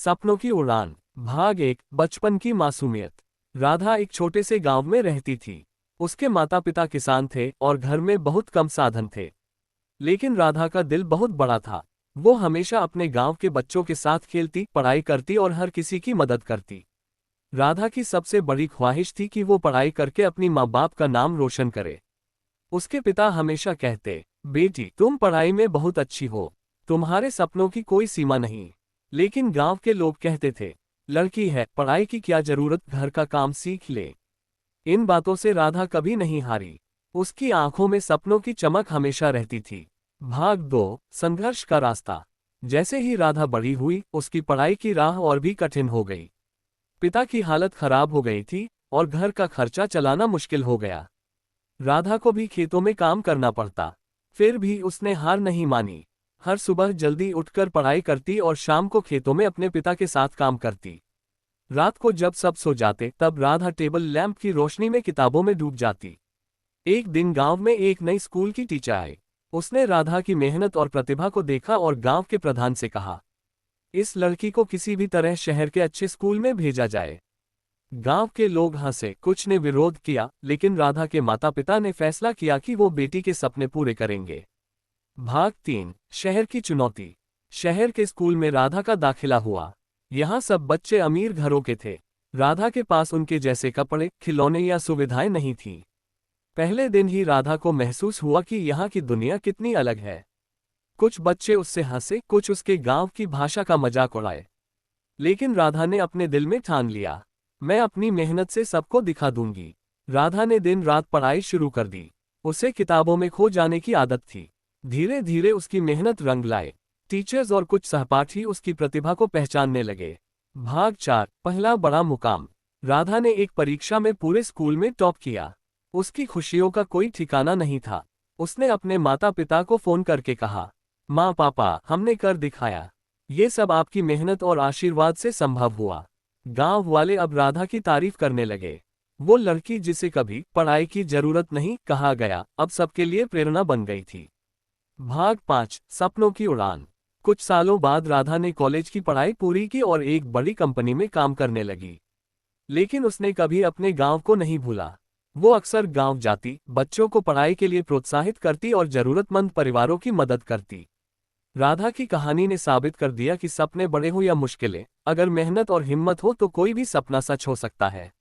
सपनों की उड़ान। भाग 1। बचपन की मासूमियत। राधा एक छोटे से गांव में रहती थी। उसके माता पिता किसान थे और घर में बहुत कम साधन थे। लेकिन राधा का दिल बहुत बड़ा था। वो हमेशा अपने गांव के बच्चों के साथ खेलती, पढ़ाई करती और हर किसी की मदद करती। राधा की सबसे बड़ी ख्वाहिश थी कि वो पढ़ाई करके अपनी माँ बाप का नाम रोशन करे। उसके पिता हमेशा कहते, बेटी तुम पढ़ाई में बहुत अच्छी हो, तुम्हारे सपनों की कोई सीमा नहीं। लेकिन गांव के लोग कहते थे, लड़की है, पढ़ाई की क्या जरूरत, घर का काम सीख ले। इन बातों से राधा कभी नहीं हारी। उसकी आंखों में सपनों की चमक हमेशा रहती थी। भाग 2। संघर्ष का रास्ता। जैसे ही राधा बड़ी हुई, उसकी पढ़ाई की राह और भी कठिन हो गई। पिता की हालत खराब हो गई थी और घर का खर्चा चलाना मुश्किल हो गया। राधा को भी खेतों में काम करना पड़ता। फिर भी उसने हार नहीं मानी। हर सुबह जल्दी उठकर पढ़ाई करती और शाम को खेतों में अपने पिता के साथ काम करती। रात को जब सब सो जाते, तब राधा टेबल लैंप की रोशनी में किताबों में डूब जाती। एक दिन गांव में एक नई स्कूल की टीचर आई। उसने राधा की मेहनत और प्रतिभा को देखा और गांव के प्रधान से कहा, इस लड़की को किसी भी तरह शहर के अच्छे स्कूल में भेजा जाए। गांव के लोग हंसे, कुछ ने विरोध किया, लेकिन राधा के माता पिता ने फैसला किया कि वो बेटी के सपने पूरे करेंगे। भाग 3। शहर की चुनौती। शहर के स्कूल में राधा का दाखिला हुआ। यहाँ सब बच्चे अमीर घरों के थे। राधा के पास उनके जैसे कपड़े, खिलौने या सुविधाएं नहीं थीं। पहले दिन ही राधा को महसूस हुआ कि यहाँ की दुनिया कितनी अलग है। कुछ बच्चे उससे हंसे, कुछ उसके गांव की भाषा का मजाक उड़ाए। लेकिन राधा ने अपने दिल में ठान लिया, मैं अपनी मेहनत से सबको दिखा दूंगी। राधा ने दिन रात पढ़ाई शुरू कर दी। उसे किताबों में खो जाने की आदत थी। धीरे धीरे उसकी मेहनत रंग लाए। टीचर्स और कुछ सहपाठी उसकी प्रतिभा को पहचानने लगे। भाग 4। पहला बड़ा मुकाम। राधा ने एक परीक्षा में पूरे स्कूल में टॉप किया। उसकी खुशियों का कोई ठिकाना नहीं था। उसने अपने माता पिता को फोन करके कहा, माँ पापा, हमने कर दिखाया। ये सब आपकी मेहनत और आशीर्वाद से संभव हुआ। गांव वाले अब राधा की तारीफ करने लगे। वो लड़की जिसे कभी पढ़ाई की जरूरत नहीं कहा गया, अब सबके लिए प्रेरणा बन गई थी। भाग 5। सपनों की उड़ान। कुछ सालों बाद राधा ने कॉलेज की पढ़ाई पूरी की और एक बड़ी कंपनी में काम करने लगी। लेकिन उसने कभी अपने गांव को नहीं भूला। वो अक्सर गांव जाती, बच्चों को पढ़ाई के लिए प्रोत्साहित करती और जरूरतमंद परिवारों की मदद करती। राधा की कहानी ने साबित कर दिया कि सपने बड़े हो या मुश्किलें, अगर मेहनत और हिम्मत हो तो कोई भी सपना सच हो सकता है।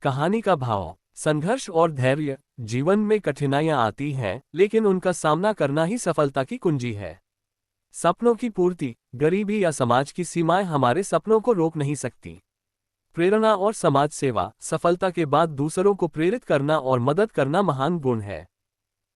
कहानी का भाव। संघर्ष और धैर्य। जीवन में कठिनाइयां आती हैं, लेकिन उनका सामना करना ही सफलता की कुंजी है। सपनों की पूर्ति, गरीबी या समाज की सीमाएं हमारे सपनों को रोक नहीं सकती। प्रेरणा और समाज सेवा। सफलता के बाद दूसरों को प्रेरित करना और मदद करना महान गुण है।